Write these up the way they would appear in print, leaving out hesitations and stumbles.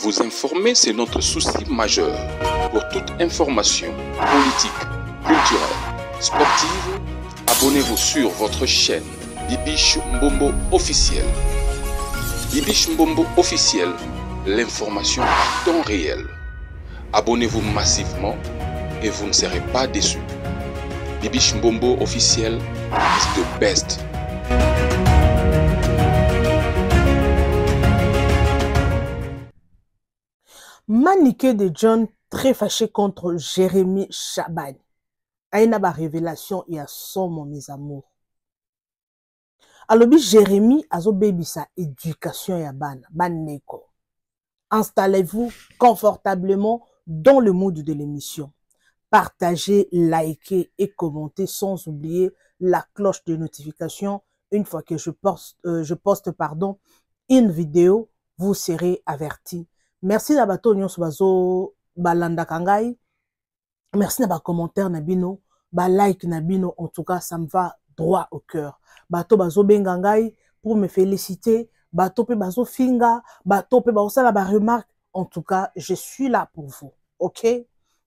Vous informer, c'est notre souci majeur. Pour toute information politique, culturelle, sportive, abonnez-vous sur votre chaîne Bibiche Mbombo officiel. Bibiche Mbombo officiel, l'information en temps réel. Abonnez-vous massivement et vous ne serez pas déçus. Bibiche Mbombo officiel is the best. Maniqué de John très fâché contre Jérémy Chaban. Aïna ba révélation et à somme mes amours. Alobi Jérémy azo baby sa éducation ya baneko. Installez-vous confortablement dans le mood de l'émission. Partagez, likez et commentez sans oublier la cloche de notification. Une fois que je poste une vidéo, vous serez avertis. Merci na bato nyonso bazo balanda kangai. Merci na ba commentaire na bino, ba like na bino. En tout cas, ça me va droit au cœur. Bato bazo bengangai pour me féliciter. Bato pe bazo finga, bato pe bazo la ba remarque. En tout cas, je suis là pour vous. OK?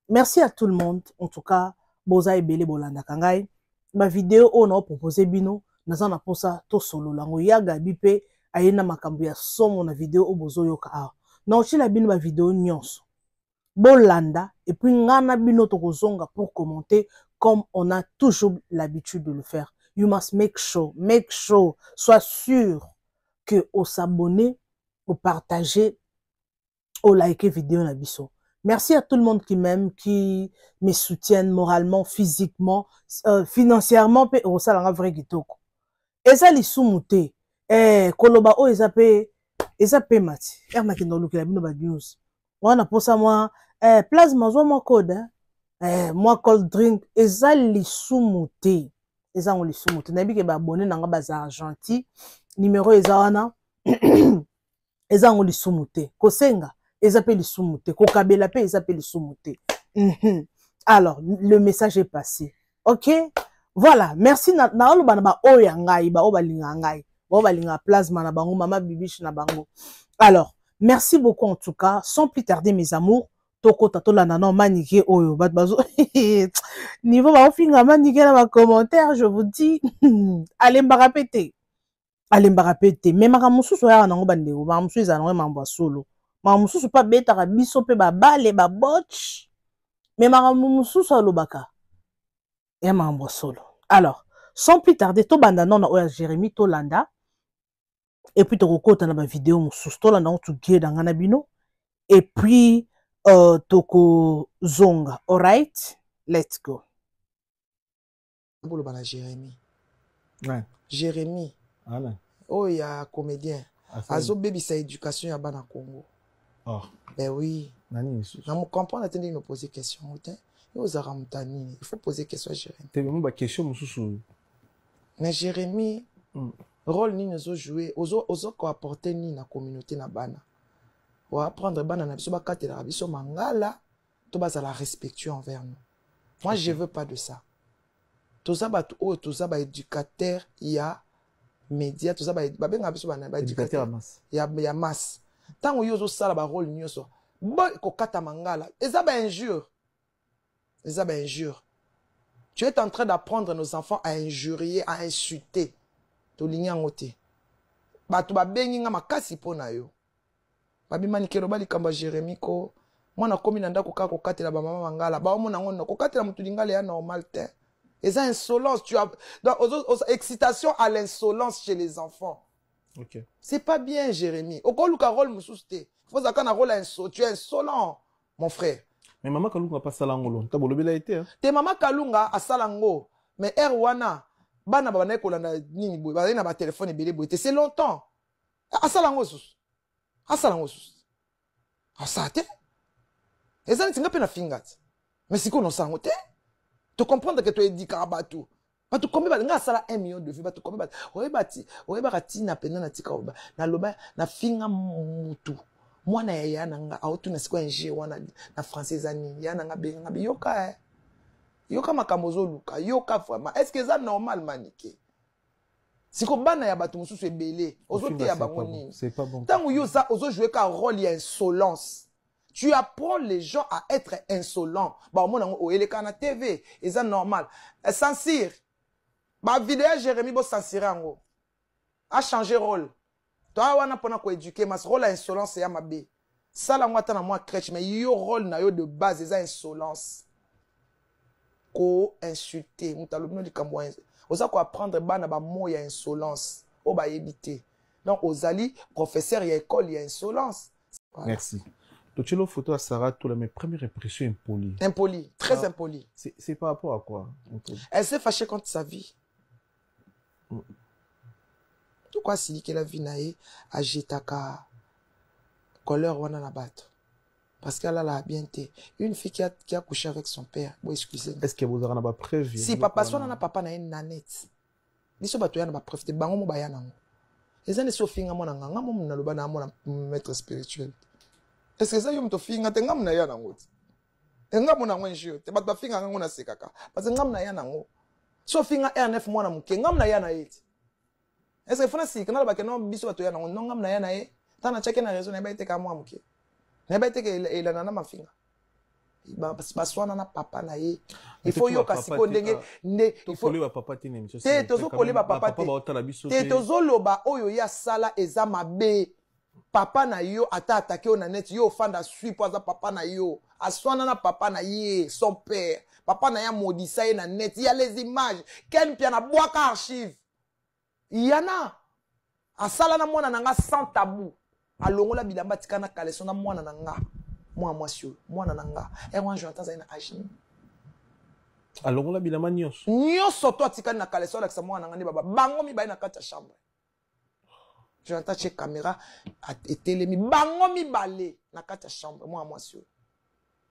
Merci à tout le monde. En tout cas, boza ebele bolanda kangai. Ma vidéo on a proposé bino, nazana posa to solo lango yaga bipe ayena makambo ya somo na vidéo o bozo yoka a. Non, si la bino ma vidéo nyonso. Bolanda et puis ngana bino to kozonga pour commenter comme on a toujours l'habitude de le faire. You must make sure, sois sûr que au s'abonner, au partager, au liker vidéo na biso. Merci à tout le monde qui m'aime, qui me soutiennent moralement, physiquement, financièrement, pe au salanga vrai kitoko. Eza lisumute, koloba o eza pe mati. Erma ki ndoluki la bino ba news. Wana posa moi, plasma zo mo code, moi cold drink, eza lisumute. Eza on lisumute. Nabi ke ba abonné nanga baza argenti. Numéro eza wana. Eza on lisumute. Kosenga. Ils appellent les soumoutés. Kokabela pe, ils appellent les soumoutés. Alors, le message est passé. OK? Voilà. Merci. Na olo banaba oyangai, ba obalinga ngai. Ba obalinga plasma na bango, mama bibiche na bango. Alors, merci beaucoup en tout cas. Sans plus tarder, mes amours. Toko tato la nanan manike oyo. Bat bazo. Niveau ba ofinga manike na ba commentaire, je vous dis. Allez m'barapete. Allez m'barapete. Mais makamusu soya nango bandego. Makamusu izanonge mambo solo. Mamususu pa beta ka biso pe ba bale ba botch mais mamususu alobaka ya mambo solo. Alors sans plus tarder to banda non na oya Jérémy Tolanda et puis to kokota na ba vidéo mususu to landa to geda ngana bino et puis toko zonga. All right, let's go. Bolo bana Jérémy. Ouais. Jérémy. Voilà. Oh ya comédien. Azo baby sa éducation ya bana Congo. Oh. Ben oui. Nani je me comprends, attendez, il me poser question. Il faut poser question à Jérémy. Tu me poses question, monsieur. Mais Jérémy, rôle ni nous jouer, ozo ko apporter ni na communauté na bana. Ou apprendre bana na biso ba kate la biso mangala, to ba la respectueux envers nous. Moi, je veux pas de ça. Tout ça ba éducateur, il y a média, tout ça ba benga biso bana ba éducateur masse. Il y a masse. Tant que yozo sala ba rôle nyoso boy ko kata mangala eza ba injure tu es en train d'apprendre nos enfants à injurier, à insulter to linyangote batu ba bengi nga makasi pona yo babi manikelo bali kamba Jérémy ko mwana komi na ndako ka ko katela ba mama mangala ba omona ngono ko katela mutu lingala ya normal te eza insolence tu as donc excitation à l'insolence chez les enfants. Okay. C'est pas bien, Jérémy. Au cas où le rôle me soustient. Faut que un rôle insolent. Tu es insolent, mon frère. Mais maman Kalunga pas salango. T'as beau le été. Te maman Kalunga a salango. Mais Erwana, bana bana kolanda nini boy. Bana na ba téléphone et belé boy. C'est longtemps. A salango sus. A salango sus. A sate. Et ça n'tinga pe na fingat. Mais si qu'on sango te. Tu comprends que tu es dit karabatu. Batu combien nga sala 1 million de vues batu combien oye bati na pena na tika oba na loba na finga mutu mwana ya nanga auto na siko nje wana na française ani ya nanga benga biyoka yoka makambo zo luka yoka vraiment est-ce que ça normal manike siko bana ya bato mosusu ebele ozote ya bango nini. C'est pas bon. Tant que ça ozo jouer ka rôle ya insolence. Tu apprends les gens à être insolents. Bah mon nango oyeleka na TV, c'est normal. Censure. Ba vidéo Jérémy bo censurer ango. A changer rôle. Toi wana pona ko éduquer mas rôle à insolence ya mabe. Ça la moi tana moi crèche mais yo rôle na yo de base c'est insolence. Ko insulter, mutalobi no likambo. Oza ko apprendre bana ba mot ya insolence. O ba éviter. Donc ozali professeur ya école ya insolence. Voilà. Merci. Donc, tu as une photo à Sarah, tu as mes premières impressions impolies. Impoli, très impoli. C'est par rapport à quoi? Elle s'est fâchée contre sa vie. Pourquoi si qu'elle a vu naïe à Jetaka, couleur wana na bato? Parce qu'elle a la bien été. Une fille qui a couché avec son père. Bon, excusez. Est-ce que vous avez pas preuve? Si papa soit na papa na une nanette. Biso bato ya na ba preuve te bango mo bayana. Les années sofinga mona nganga mo na loba na mona maître spirituel. Est-ce que ça yom to finga te ngam na ya nango? Ngam na ngwenjio te bat ba finga ngango na sekaka. Parce que ngam na ya nango. So finga R9 mwana muke ngam na ya na yeti. Est-ce que fona si kana ba ke no biso bato ya nango ngam na ya na ye. Tana cheke na raison na ba ite ka mwa muke. Na ba ite ke ela na mafinga. Ba swana na papa na ye. Il faut yo kasiko ndenge ne il faut ba papa tine mso. Te tozo koleba papa te. Te tozo loba oyo ya sala eza mabe. Papa na yo ata attaqué au net yo fanda sui poza papa na yo aswana na papa na ye son père papa na ya modisa na net il y a les images ken pia na boaka archive yana asala na mwana nanga sans tabou alongola bilamba tikana kaleso na mwana nanga mwasio mwana nanga moi je entends ça na agini alongola bilamba nyonso to tikana na kaleso la sa mwana nanga ni baba bango mi ba na kata chambre. Je n'entends chez caméra et télé mi bango mi balé na kata chambre moi sur.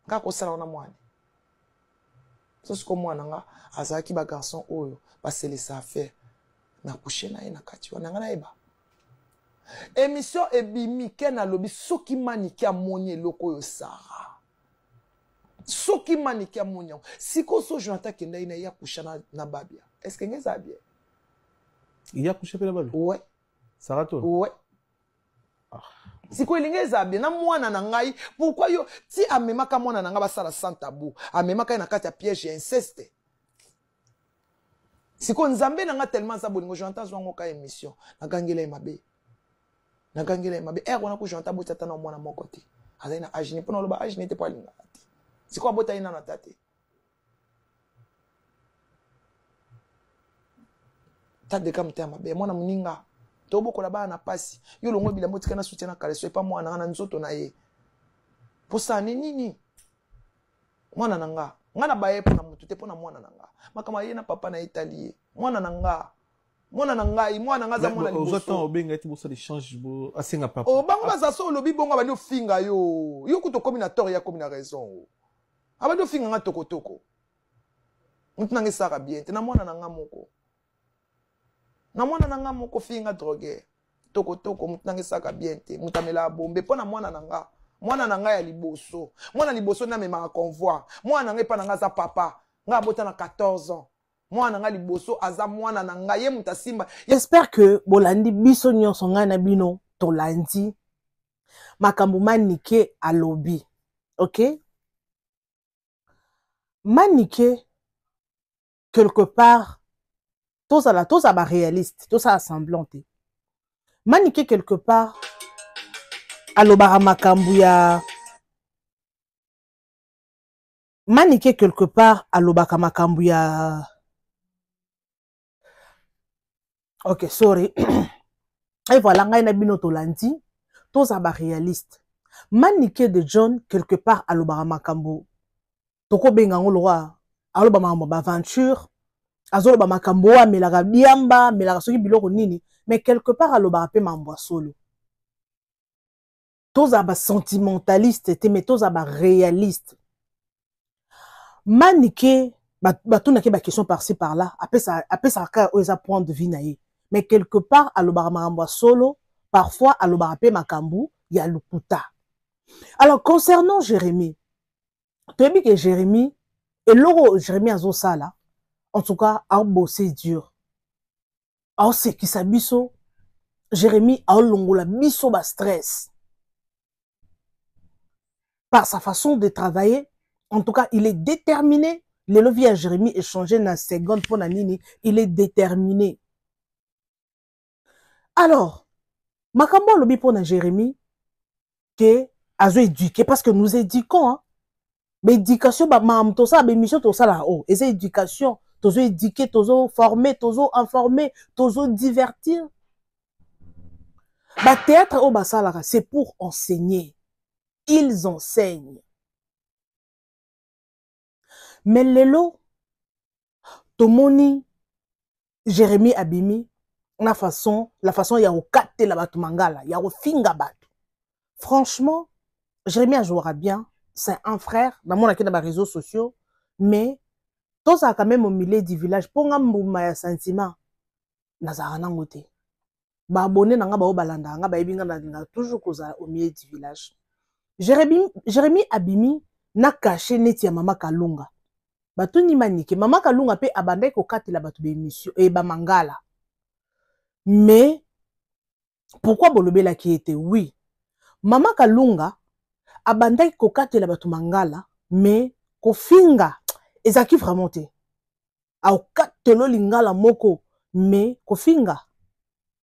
Nga ko sala na mwana. So ce que moi nanga azaki ba garçon oyo ba se laisser faire na coucher na na kati wana nga na eba. Émission ebimi ken alobi soki maniki amonye loko yo Sarah. Soki maniki amonye. Siko so je n'entends kenda ina ya coucher na babia. Est-ce que ngeza bien? Il y a couché na babia. Ouais. Sarah toi? Ouais. Si quoi l'ingéza bien na mwana na ngai pourquoi yo ti amemaka mwana na nga basala sans tabou amemaka na kati ya piège ya inceste si ko nzambe na nga tellement za bolingo j'entends zwango ka émission na gangela mabe wana ko j'entends botata na mwana moko te azali na agini pona loba agini te po alinga te si ko bota ina na tate tade kam te mabe mwana muninga tobo kola ba na pasi yo longo bilambo tikana soutien na kaleso epa mwana na nzoto na ye posa nini mwana nanga ngana baye pona mutu te pona mwana nanga makama ye na papa na Italie mwana nanga mwana nga za mwana liboso ozoto obenga ti bosa de change bo asenga papa o bango za so lobi bongo ba no finga yo kuto combinateur ya combina raison abado finga nga tokotoko mutu nanga sara bien te na mwana nanga moko na mwana nanga moko finga drogué tokotoko mutange saka bien te mutamela bombe pona mwana nanga ya liboso mwana liboso na mema convoi mwana nanga pa nanga za papa nga bota na 14 ans mwana nanga liboso aza mwana nanga ye mutasimba. J'espère que bolandi biso nyonso nga na bino tolandi makambo manike alobi. OK? Manike quelque part tous à ba réaliste, tous à semblant. Manike quelque part alobara makambu ya Manike quelque part alobaka makambu ya OK, sorry. Et voilà, ngai na bino tolandi, tous à ba réaliste. Manike de John quelque part alobara makambu. Toko benga ngolwa aloba makambu ba aventure. Azolo ba makambo wa melaka biamba melaka soki biloko nini mais quelque part aloba pe mambo solo toza ba sentimentaliste te mais toza ba réaliste manike batuna ke ba question par-ci par-là après ça ka oza point de vue naie mais quelque part aloba mambo solo parfois aloba pe makambo ya lukuta. Alors concernant Jérémy tu dis que Jérémy et loro Jérémy azo sala en tout cas, à bosser dur. aosekisa biso Jérémy aolongola biso ba stress par sa façon de travailler. En tout cas, il est déterminé. Le levier à Jérémy est changé dans seconde pour Nanini. Il est déterminé. Alors, makambo lobi pour Jérémy que azo éduqué parce que nous éduquons hein. Mais éducation ba mam to ça ba mission to ça là oh, et c'est éducation, tozo éduquer, tozo former, tozo informer, tozo divertir. Ba théâtre au basalara, c'est pour enseigner. Ils enseignent. Mais lelo tomoni Jérémy abimi la façon ya okate la batu mangala, ya ofinga batu. Franchement, Jérémy jouera bien, c'est un frère dans mon akina ba réseaux sociaux, mais tout ça quand même au milieu du village pour nga mbuma ya sentiment nazara nangote. Ba abonné nanga ba obalanda nga ba ebinga na toujours koza au milieu du village. Jérémy abimi na caché neti ya mama Kalunga. Batu ni manike mama Kalunga pe abandai ko katela batu be émission et ba mangala. Mais pourquoi bolobela qui était oui. Mama Kalunga abandai ko katela batu mangala mais ko finga ezaki vraiment te. A katelo lingala moko mais ko finga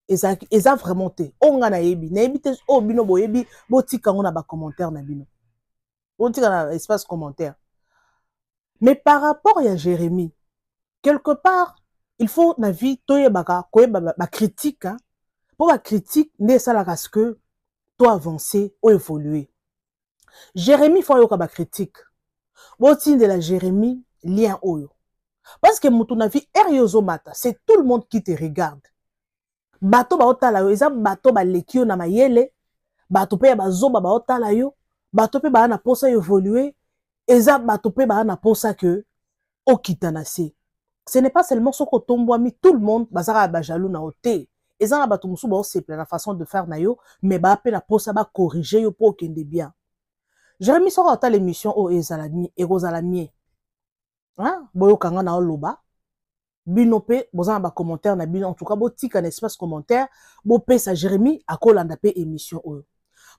eza vraiment te. Onga na yebi te o bino boyebi botika ngona ba commentaire na bino. Botika na espace commentaire. Mais par rapport à Jérémy, quelque part, il faut na vie toyebaka koyeba ba critique hein. Pour la critique ne ça la parce que toi avancer ou évoluer. Jérémy faut yoka ba critique. Botine de la Jérémy lien oyo. Parce que mutu na vie eriozo mata, c'est tout le monde qui te regarde. Bato ba otala yo, eza bato ba lekio na mayele, bato pe ba zoba ba otala yo, bato pe ba na posa évoluer. Eza bato pe ba na posa que okitanase. Ce n'est pas seulement ce que tombouami, tout le monde bazara ba jaloux na oté. Eza na bato musu ba c'est la façon de faire na yo, mais ba pe na posa ba corriger yo pour kende bien. Jérémy sera ta l'émission o ezalami et rozalami. Hein? Boyo kanga na loba. Bino pe bozana ba commentaire na bino en tout cas bo tika na espace commentaire, bo pe sa Jérémy akolanda pe émission o.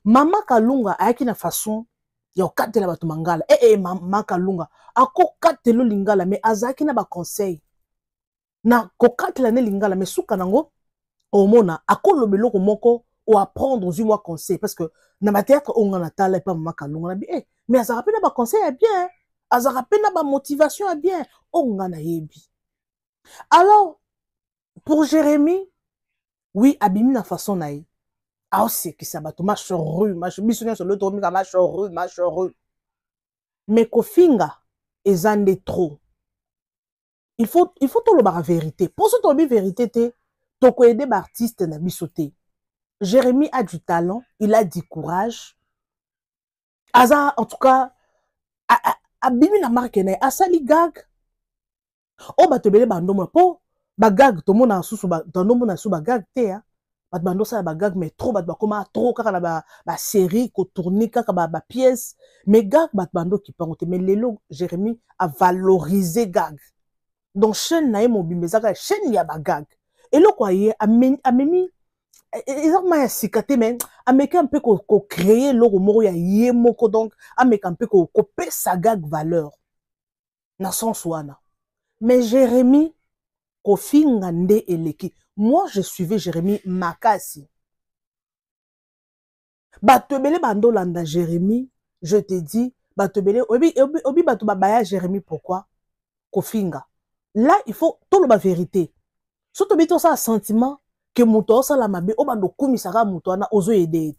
Mama Kalunga ayaki na façon ya okatela batu mangala mama Kalunga ako katelo lingala mais azaki na ba conseil na kokatela ne lingala mais suka nango omona akolobe loko moko ou apprendre aux moi conseil parce que na ma théâtre on na tala pas mama Kalunga na bi mais azaka pe na ba conseil ya bien azaka pe na ba motivation ya bien on na yebi. Alors pour Jérémy oui abimi na façon naïe. Ah, c'est que ça va tout marche rue, marche bisounia sur l'autre mi marche rue. Mais kofinga ezande trop. Il faut tout le bar vérité. Pour ce tomber vérité te toko aider artiste na bisoté. Jérémy a du talent, il a du courage. Aza en tout cas a bimi na marque na asali gag. O ba tebele bandomo po ba gag to mona susu ba bandomo na su ba gag te hein. Bat bando ça ba gag mais trop bat ba koma trop kaka na ba série ko tourner kaka ba pièce mais gag bat bando qui pangote mais lelo Jérémy a valorisé gag donc chaîne na mo bimbezaka chaîne ya ba gag et le quoi a memi exactement ya sikate mais ameka un peu ko créer logo moko ya yemoko donc ameka un peu ko pesa gag valeur na sens wana mais Jérémy ko finga nde eleki. Moi, je suivais Jérémy Makasi. Batebele bando landa Jérémy, je te dis, batebele, obi batu babaya Jérémy, pourquoi? Kofinga. Là, il faut tout le vérité. Surtout bito ça sentiment que muto ça la mabe, obando kumisara muto na ozo ede.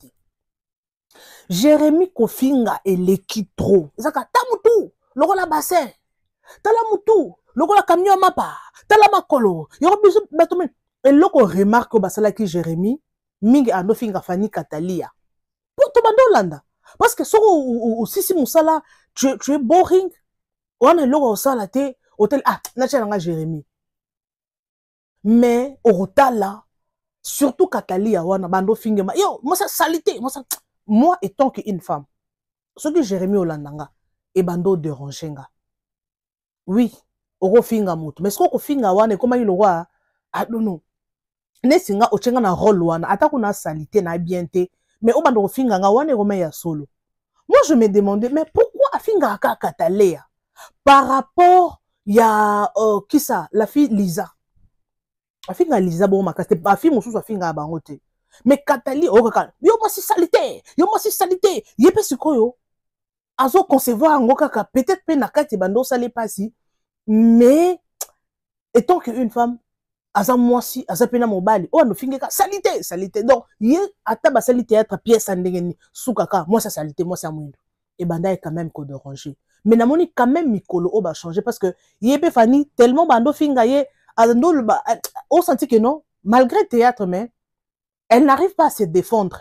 Jérémy Kofinga eleki trop. Zaka tamutu, loko la bassin. Tala mutu, loko la camion mapa, tala makolo. Yoro biso batumen. Et là qu'on remarque au basala qui Jérémy, mingi ando finga fani Katalia. Pour tout bandolanda. Parce que si moussala, tu es boring. On est là au salate, hôtel, n'a Jérémy. Mais au rotala, surtout Katalia, wana bando finga ma. Yo, moi ça salité, moi étant qu'une femme. Ce que Jérémy Olandanga, et bando dérangenga. Oui, au finga moutou. Mais ce qu'on finga wana, comment il le voit, I don't know. nesinga ochenga na rôle wana ata kuna salité na bien te mais o bando finga nga wana ngoma ya solo. Moi je me demandais mais pourquoi afinga ka Katalea par rapport ya qui ça la fille Lisa. Afinga Lisa bon makate ba fille mususu afinga bango te. Mais Katali o kaka yo mwasi salité yepe sikoyo azo concevoir ngo kaka peut-être pe nakati bando sale pasi mais étant qu'une femme aza mwasi aza pena mobali o no fingeka salité donc ye ata ba salité être pièce ndengeni sukaka moi ça salité moi ça mwindo et banda est quand même ko déranger mais namoni quand même mikolo o ba changer parce que yebe fani tellement bando finga ye ando on senti que non malgré théâtre mais elle n'arrive pas à se défendre.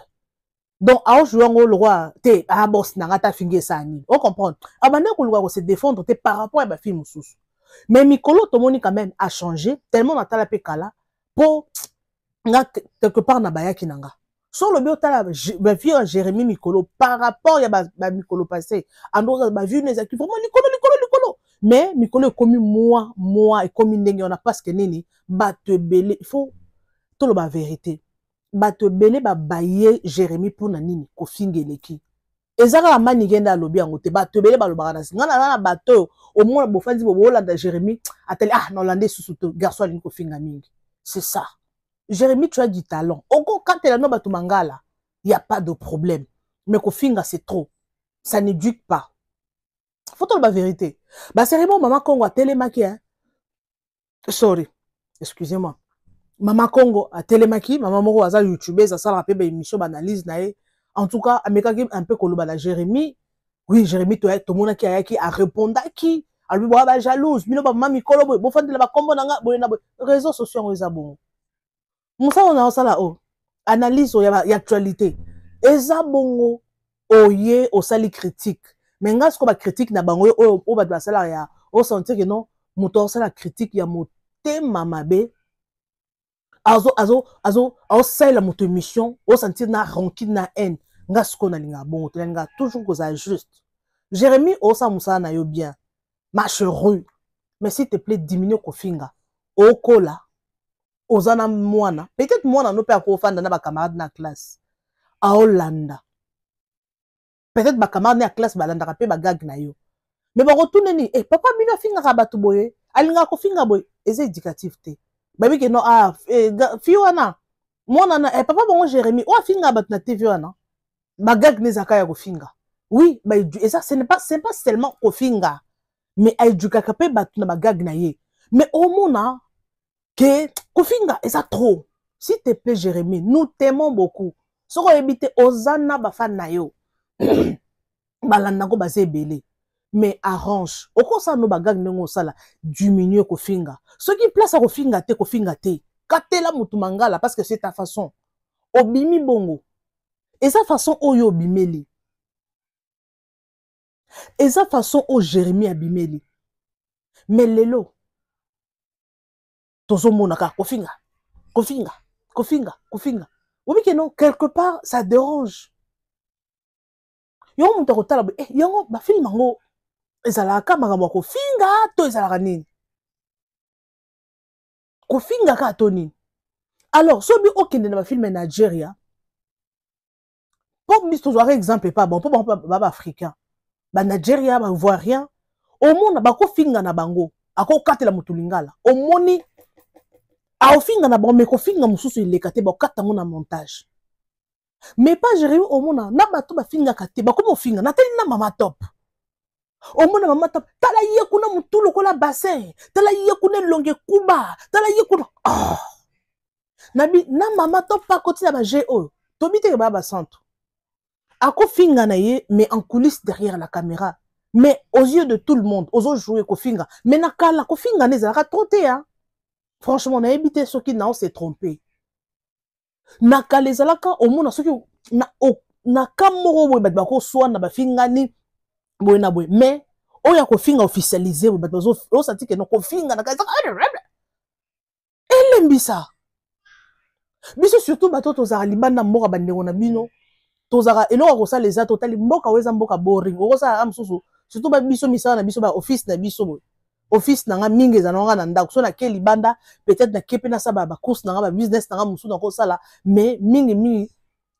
Donc, à jouer le roi, t'es à boss n'angata finge sani. On comprend. Abandonner que le roi se défendre, t'es par rapport à ma fille moussous. Mais Mikolo Tomoni quand même a changé tellement dans la pékala pour quelque part na baya kinanga. Sur le biota la fille Jérémy Mikolo par rapport à Mikolo passé. Ando ba vu les actifs vraiment Mikolo. Mais Mikolo est comme moi et comme ndenge on a pas ce que nini ba te belé. Il faut tout le vérité. Bato belé ba baye Jérémy pour nanini ko fingeleki ezaka mani genda lobi angote bato belé ba lobaka na ngana na bato au moins bo fandi bo Hollande Jérémy ateli na Hollandais susuto garçon ali ko finga mingi c'est ça Jérémy tu as du talent oko katela no bato mangala y a pas de problème mais ko finga c'est trop ça n'éduque pas faut tout la vérité ba Jérémy maman Congo a télémaki hein sorry excusez-moi Maman Congo a télémaki, maman Moro a YouTubeuse, a ça rappelle une émission d'analyse nae. En tout cas, ameka un peu koloba la Jérémy. Oui, Jérémy to le monde qui a répondu qui a lui boire jalouse, mino ba mami kolobo, bo fandi la ba kombo nanga boyena réseaux sociaux on bon. Musa on a ça là oh. Analyse y actualité. Eza bongo oye au sali critique. Mais ngas ko ba critique na bango o ba ba sala ya o sentir que non, muto sala critique ya moté mamabe. Azo c'est la moto émission au sentir na rancune na haine nga sko na linga bon nga toujours que ça juste Jérémy o sa musa na yo bien marche rue mais s'il te plaît diminue ko finga o kola ozana mwana peut-être mwana no pe ko fanda na ba camarade na classe a Hollanda peut-être ba camarade na classe ba landa pe ba gag na yo mais ba retourner ni papa bino finga ka batu boye alinga ko finga boye eza éducatif te baby que non fiona mona na papa bongo Jérémy o finga bat na TV wana bagag nezaka ya ko finga oui ba et ça c'est pas seulement ko finga mais eduka ka pe bat na bagag na ye mais au mona que ko finga et ça trop s'il te plaît Jérémy nous t'aimons beaucoup soko ebité ozana ba fan na yo balanda ko basé belé mais arrange oko sa no bagag nengo sala diminuer ko finga ce qui place à ko finga te katela mutu mangala parce que c'est ta façon obimi bongo et sa façon oyo obimeli et sa façon o Jérémy abimeli mais lelo tozo monaka ko finga obi que non quelque part ça dérange yo mutu ko tala yango ba film mango ezalaka makambo ko finga to ezalaka nini ko finga ka to nini alors so bi okende na ba film Nigeria pour biso par exemple pas bon pour ba africain ba Nigeria ba ivoirien au monde ba ko finga na bango ako katela mutulingala au moni a finga na bango mais ko finga mususu ilekate ba kata ngona montage mais pas Jérémy au monde na bato ba finga kate ba ko finga na teli na mama top au monde maman top tala ye kuna mutulu kola bassin tala ye kuna longe kuba tala ye kuna nabi na mama top pas côté na ba GO to bité ba centre ako finga na ye mais en coulisses derrière la caméra mais aux yeux de tout le monde aux autres jouer ko finga mais na kala ko finga ne zara troté hein franchement na évité ce qui n'a s'est trompé na kala zalaka au monde ce qui na kamoro boy ba ko soa na ba finga ni boy na boy mais oya ko finga officialisé boy ba zo senti que no ko finga na kaza elembisa biso surtout bato tozara libanda mboka bandengo na bino tozara eloko ko sala les totali mboka weza mboka boring ko sala amsusu surtout ba biso misala na biso ba office na biso boy office nanga mingi za nanga na ndako so na ke libanda peut-être na kepe na saba ba course nanga ba business nanga musu na ko sala mais mingi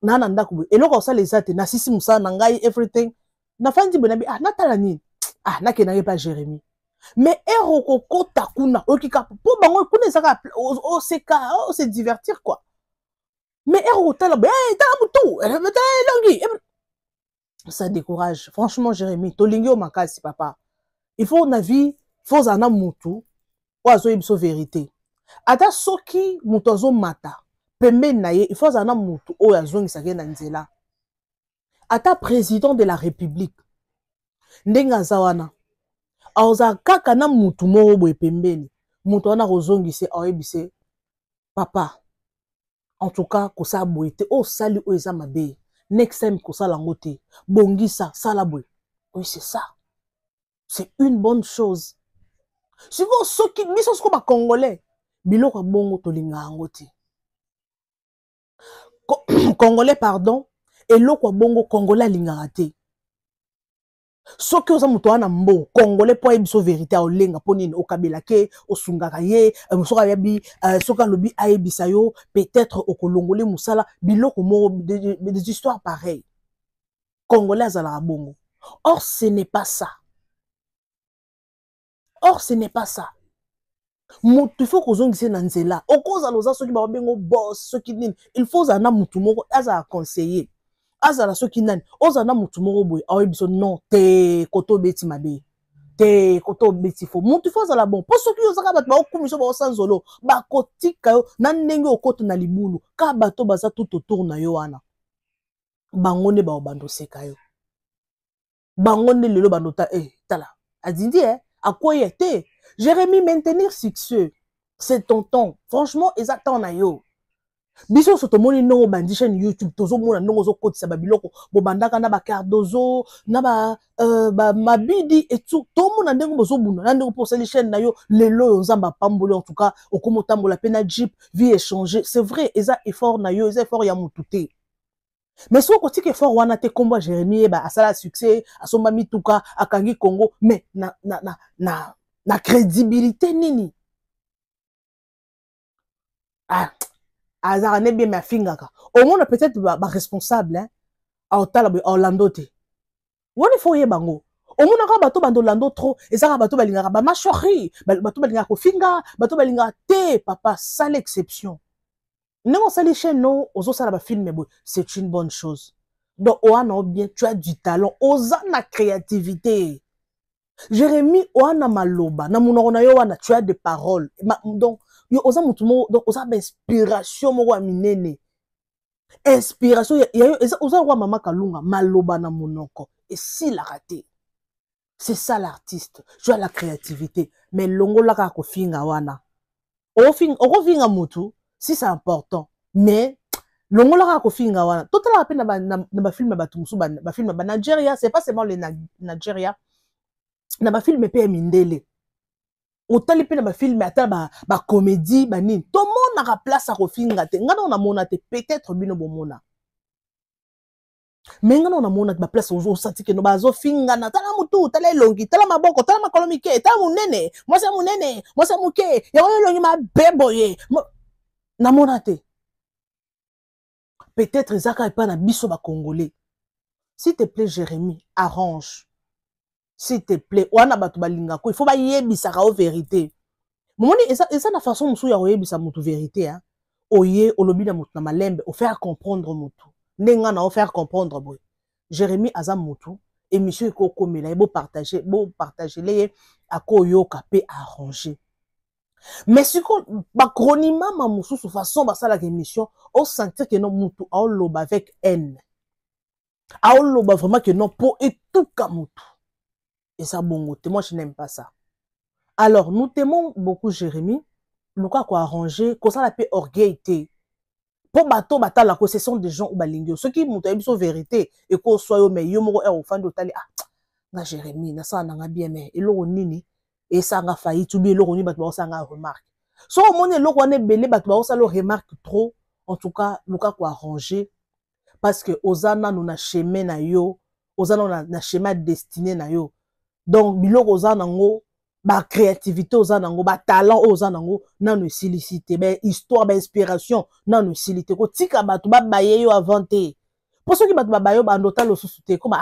na ndako boye eloko osala ezate na sisi musala na ngai everything na fandi bonabi natala nini na ke na pas Jérémy mais ero kokota kuna okika po bango kuna ezaka o se divertir quoi mais ero tala tala mutu longi ça décourage franchement Jérémy tolingi o makasi papa il faut na vie faut zana mutu o azo yebso vérité ata soki mutu azo mata pembeni na ye il faut zana mutu oyo azongisaka na nzela ata président de la république ndenge aza wana aoza kaka na mutu moko boye pembeni mutu wana kozongise ayebise papa en tout cas kosala boye te osali oyo eza mabe next time kosala yango te bongisa sala boye oui c'est ça c'est une bonne chose siko soki biso siko bakongolais biloko ya bongo tolinga yango te congolais pardon eloko ya bongo congolais alingaka te soki oza moto wana mbo congolais po ayebiso vérité aolenga mpo nini okabela ke osungaka ye soki ayabi soki alobi ayebisa yo peut-être okolongole mosala biloko moko des histoires pareilles congolais azalaka bongo or ce n'est pas ça mutu faut kozongisa na nzela okozala oza soki babengo boss soki nini il faut ozala na mutu moko azala conseiller azala soki nani ozala na mutu moko boye ayebiso non te koto beti mabe te koto beti fo mutu faut ozala bon po soki ozaka bato baokumisa baosanzolo bakotika yo na ndenge okoto na libulu ka bato baza tout autour na yo wana bango nde baobanda oseka yo bango nde lelo bandota tala adindi akoye te Jérémy maintenir succès c'est ton temps franchement exactement na yo biso soto moni ndongo bandi chaîne YouTube tozo mona ndongo zo kotisa ba biloko bo bandaka na ba Cardozo na ba mabidi et tout to mona ndongo bozo buna na ndongo poseli chaîne na yo lelo yo nzamba pambolo en tout cas okomo tambola pena jeep vie échanger c'est vrai eza effort na yo eza effort ya mututé mais so ko tike effort wana te kombo Jérémy ba asala succès asomba mituka akangi Congo mais na crédibilité nini azara ne bien ma fingaka au moins peut-être ba responsable a otala ba Orlando te woni fo ye bango au moins ka bato bando Orlando trop ezaka bato balingaka ba machori bato balingaka ko finga bato balingaka te papa ça l'exception non ça les chaînes non ozo sala ba film bo c'est une bonne chose donc oana bien tu as du talent oza na créativité Jérémy oana maloba na munoko na yo wana tu as des paroles donc yo oza mutu mo donc oza ba inspiration moko ya minene inspiration ya oza roi mama Kalunga maloba na munoko et si la raté c'est ça l'artiste tu as la créativité mais longola ka ko finga wana ofinga mutu si c'est important mais longola ka ko finga wana totala pe na ba film ba tumusu ba film ba Nigeria c'est pas seulement les Nigeria na ba film pe mindele otali pe na ba film ata ba comédie ba nini to mona ka place a ko finga te ngana na mona te peut-être bino bomona mais ngana na mona ba place ozo senti ke no bazo finga na tala mutu tala elongi tala maboko tala makolomi ke tala munene moi c'est muke ya elongi ma beboye na mona te peut-être zaka e pa na biso ba congolais s'il te plaît Jérémy arrange s'il te plaît wana bato balinga ko il faut ba yebisa ka o vérité momoni eza na façon musu ya oyebisa mutu vérité oye olobi na mutu na malembe o faire comprendre mutu ndenga na o faire comprendre boy Jérémy aza mutu émission eko komela bo partager les akoyoka pe arranger mais si ko ba chronima ma mususu façon ba sala émission o sentir que non mutu a loba avec haine a loba vraiment que non pour etuka mutu et ça bon moi je n'aime pas ça. Alors nous t'aimons beaucoup Jérémy nous quoi arranger comme ça la paix orgueil pour bateau batala ko ce sont des gens ou balingio ceux qui mutu biso vérité et ko soyo mais yo moko e ofando otali na Jérémy na ça na bien mais eloko nini et ça nga failli tout bien eloko nini bato ba ça nga remarque so au moins eloko ne belé bato ba ça le remarque trop en tout cas nous quoi arranger parce que ozana nous na chemin na yo ozana na chemin destiné na yo donc biloko ozana ngo ba créativité aux anango, ba talent aux anango, nanu silicité, ba histoire, ba inspiration, nanu silicité. Ko tika batu ba baye yo avanté. Pour ceux qui batu ba baye ba nota lo susute, comme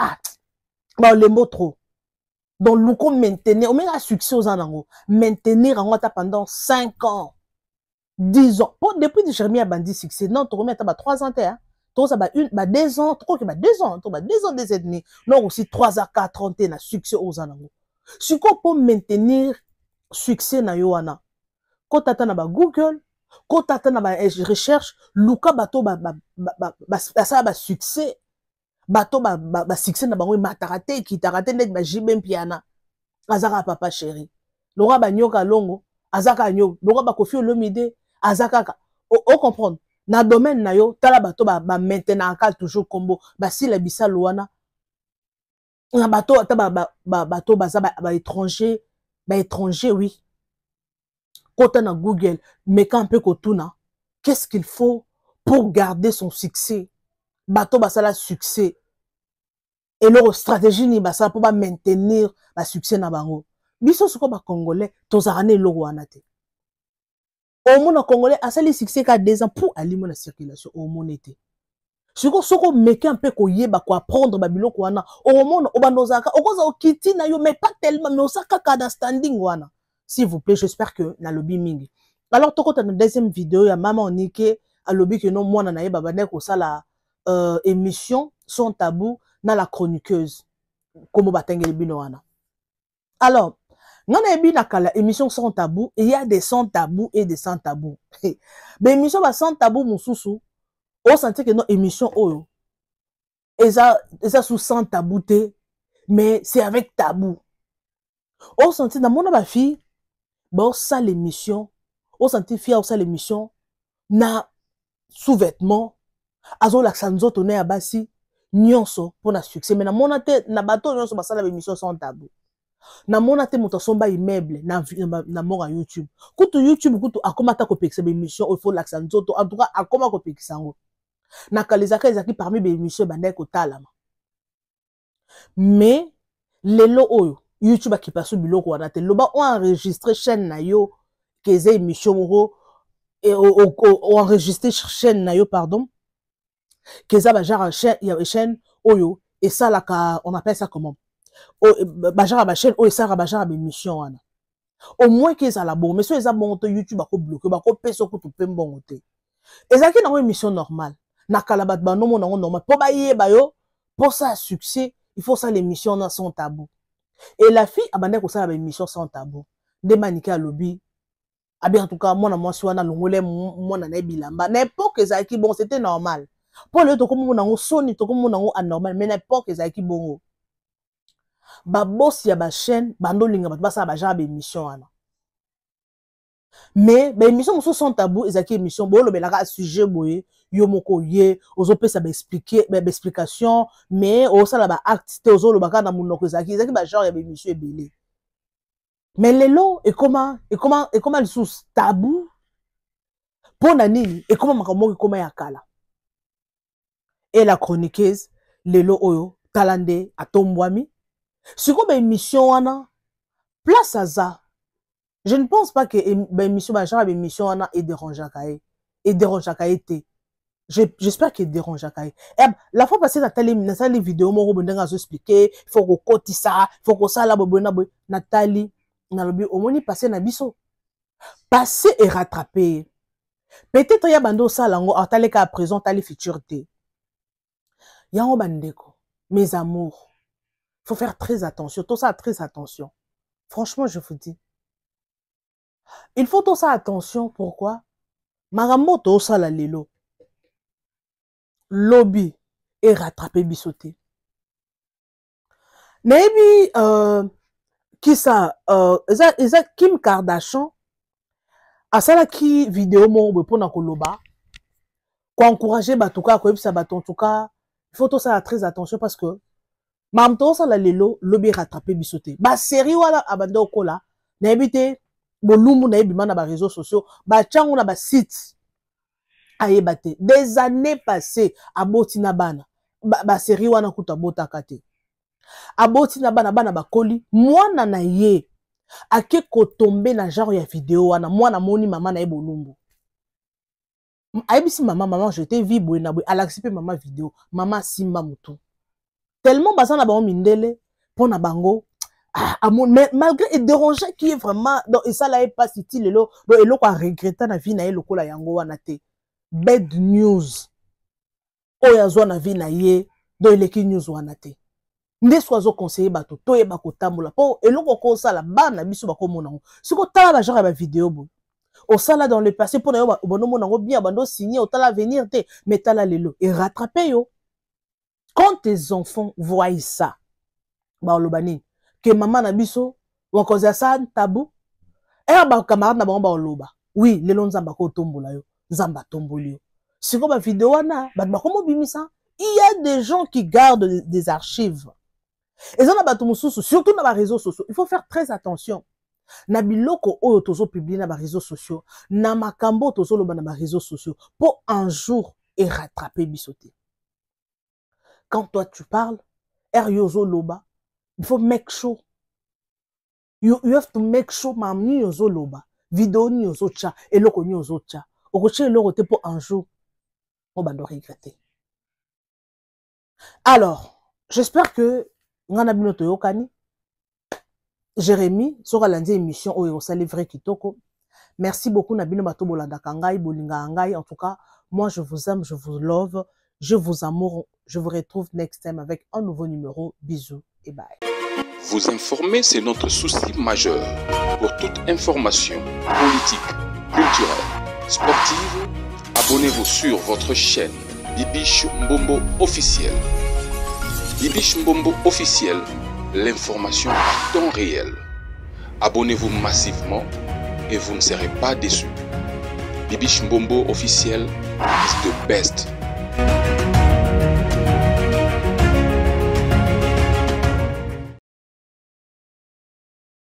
ba le mot trop. Donc luko maintenir, on met un succès aux anango, maintenir en wata pendant 5 ans, 10 ans. Bon, depuis que Jérémie a bandi succès, non, tu remets à 3 ans, hein. Tu as 2 ans, 2 ans, 2 ans, 2 ans et demi. Non, aussi 3 à 4 ans, tu as succès aux anango. Si pour maintenir succès na yoana, quand tu as Google, quand tu as recherche, Luka bato ba succès, bato ba succès na bango matarate qui tarate net ba jibem piana, azaka papa chéri. Lora ba nyoka longo, azaka nyo, lora ba kofi olomide, azaka ka. O comprendre. Na domaine na yo, tala bato ba maintenant ka toujours combo, ba si la bisa loana. Un bateau, bateau, étranger, étranger, oui. Quand on a Google, mais quand un peu kotuna, qu'est-ce qu'il faut pour garder son succès? Bateau, ça la succès. Et leur stratégie, ni ça pour maintenir le succès na bango. Biso ce qu'on congolais, tous années l'euro anate. Au monde congolais, a ça les succès qu'à 2 ans pour alimenter la circulation au monde été. Soko meke un peu koyeba ko apprendre babilo ko wana au monde obandozaka okoza okiti na yo mais pas tellement mais osaka kada standing wana s'il vous plaît j'espère que na lobby mingi alors toko ta deuxième vidéo ya maman onike a lobby que non mwana na ye babane ko sala émission sans tabou na la chroniqueuse comme batengeli bino wana alors ngana ebi na kala émission sans tabou et il y a des sans tabou et des sans tabou ben émission ba sans tabou mususu on sentait que notre émission, oh, eza sous sans tabou, mais c'est avec tabou. On sentait dans mon fille, bon, ça l'émission, on sentait fier, ça l'émission, na sous-vêtements, azo l'accent tourné à bassi, nyonso, pour na succès. Mais na mon ate, na bateau, nyonso, ba ça l'émission sans tabou. Na mon ate, mon somba immeuble, na mon YouTube. Koutou YouTube, koutou, akomata kopekse l'émission, il faut l'accent zoto, en tout cas, akoma kopekse sango. Nakalizaka ezaki parmi les émissions bandai kotalama. Mais lelo oyo YouTube qui passe biloko wana te loba on enregistré chaîne na yo keze émission moko et enregistré chaîne na yo pardon keza ba genre chaîne oyo et ça là on appelle ça comment ba genre ba chaîne oyo ça ba genre émission wana au moins keza la bon mais so eza bon to YouTube ko bloquer ba ko peso ko to pembongo te ezaki na émission normale. Na kalabat ba no mon normal pour bailler ba yo pour ça succès il faut ça l'émission dans son tabou et la fille abandonne ko ça l'émission sans tabou de manika lobby abi en tout cas moi swana longole moi na bilamba n'importe ezaki bon c'était normal pour le to comme mon ngo soni to comme mon ngo anormal mais n'importe ezaki bongo ba boss ya ba chaîne bando linga ba ça ba genre émission ana mais ba émission moso sans tabou ezaki émission bo lo belaka sujet boye yo moko ye ozo pesa ba expliquer ba explication mais o sala ba acte te ozo lo baka na munoko ezaki ba genre ya émission ebele mais lelo et comment le sous tabou pour na nini et comment makamoko comment ya kala et la chroniqueuse lelo oyo talande atombwami siko ba émission wana place aza. Je ne pense pas que l'émission est dérangeant. Et dérangeant. J'espère qu'il dérange. La fois passée, Nathalie vidéo, moi, expliqué, il faut qu'on côté ça, il faut qu'on ça là, Nathalie, au moins, passé na biso. Passé et rattrapé. Peut-être il y a bando ça là, à présent, t'as les futurs té. Yango bandeko, mes amours, il faut faire très attention, tout ça, très attention. Franchement, je vous dis. Il faut tout ça attention, pourquoi? Maramoto ça la lelo. Lobby et rattrapé bisoté. Maybe qui ça Kim Kardashian a ça la qui vidéo mo pour na koloba ko encourager batuka ko ebisa baton tout cas il faut tout ça très attention parce que mamto ça la lelo lobby rattrapé bisoté. Ba série wala abando kola na ebité bolumbu na ebima na ba réseaux sociaux ba changu na ba site ayebate des années passées aboti na bana ba série wana kuta bota kate aboti na bana bakoli mwana na ye ake kotombe na genre ya vidéo wana mwana moni mama na ye bolumbu ayebisi mama je t'ai vu boye na boye alakisi pe mama vidéo mama simba mutu tellement baza na bango mindele pona bango mais malgré et déranger qui est vraiment donc et ça là est pas style lelo donc eloko a regretter na vie na ye lokola yango wana te bad news oyo azwa na vie na ye donc eleki news wana te nde so azo conseiller bato toyeba kotambola po eloko kosala bana biso bakomona ngo siko tala ba genre ya ba vidéo bo osala dans le passé pour na yo bonomona ngo bien bando signer otala venir te mais tala lelo et rattraper yo quand tes enfants voient ça ba olobani que maman na biso wakoza ça tabou ba camarade na bango ba oloba oui lelo nzamba ko tombola yo nzamba tomboli yo siko ba vidéo wana ba komo bimisa il y a des gens qui gardent des archives. Et ça, surtout dans les réseaux sociaux, il faut faire très attention. Na biloko oyo tozo publier na réseaux sociaux, na makambo tozo loba na réseaux sociaux, pour un jour et rattraper bisoté. Quand toi tu parles, yozo loba, il faut make sure. You have to make sure mamni yozo loba, vidéo ni yozo cha, et loko ni yozo cha. Okoche loko te pour un jour, on va regretter. Alors, j'espère que ngana bino toyokani Jérémy sera lundi émission oyo sali vrai kitoko. Merci beaucoup na bino bato bolanda kangai bolinga ngai. En tout cas, moi je vous aime, je vous love, je vous amour. Je vous retrouve next time avec un nouveau numéro. Bisous et bye. Vous informer, c'est notre souci majeur. Pour toute information politique, culturelle, sportive, abonnez-vous sur votre chaîne Bibiche Mbombo officiel. Bibiche Mbombo officiel, l'information à temps réel. Abonnez-vous massivement et vous ne serez pas déçus. Bibiche Mbombo officiel is the best.